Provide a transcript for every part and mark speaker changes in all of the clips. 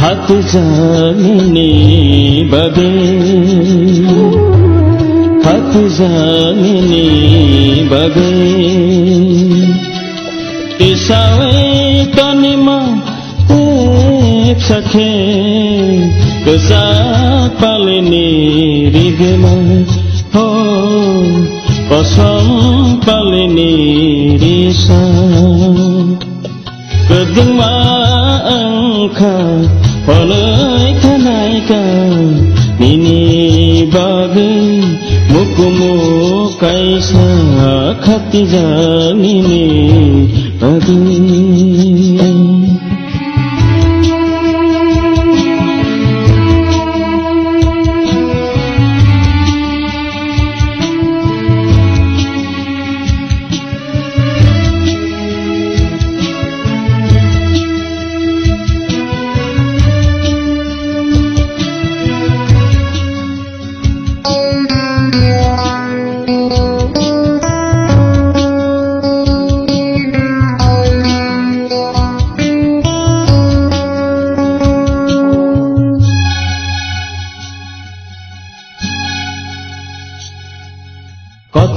Speaker 1: हाथ जाने बगे हाथ जाने बगे इसावे तनिमा एक सखे कसा पालनी रिगमा हो कसम पालनी रिसा kedua engkau oleh kenaikan ini bagi mukumu kaisa khati janini bagi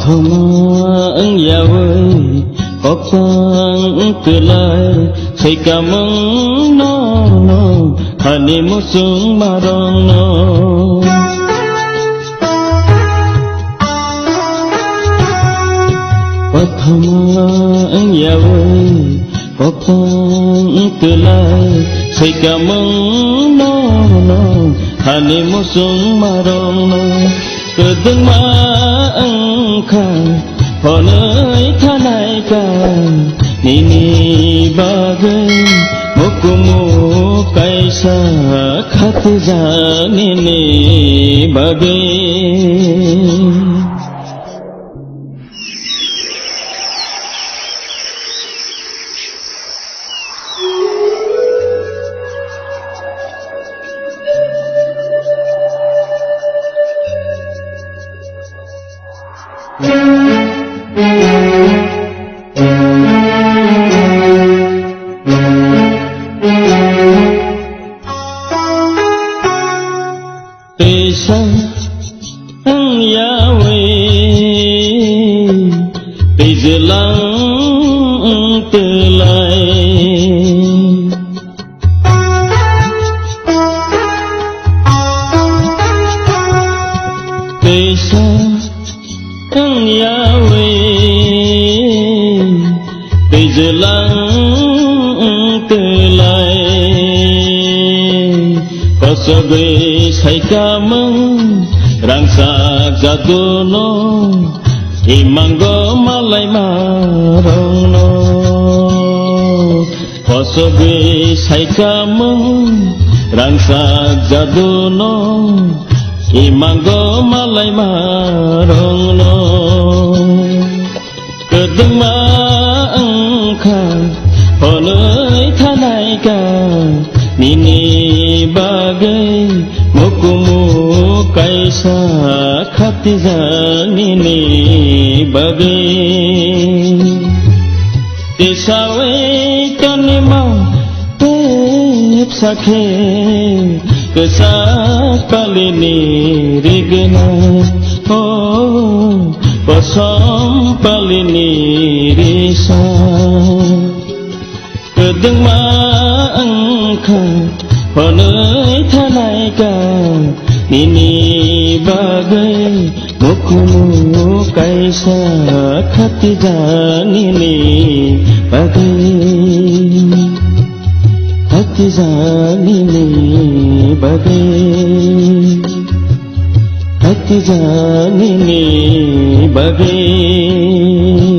Speaker 1: Thoma yawe kopang kelai sai kamang no no hani musung marong no Thoma yawe kopang kelai sai kamang no no hani musung marong no kedeng ma engkau oleh kenaikan ini bagai mukumu kaisa khati janini bagai Tesa ang yawe Tijelang telai Tesa ang yawe Tijelang telai Kosobe sai kamang rangsak jagono imanggo malai marong no Kosobe sai kamang rangsak jagono imanggo malai marong no kedeng ma engkau oleh kenaikan Nini bagai mukumu kaisa khati janini bagai Tisawe kanimau tep sakhe kesak palini rigena oh kosong palini risa kedeng ma engkau oleh kenaikan ini bagai mukumu kaisa khati janini bagai khati janini bagai khati janini bagai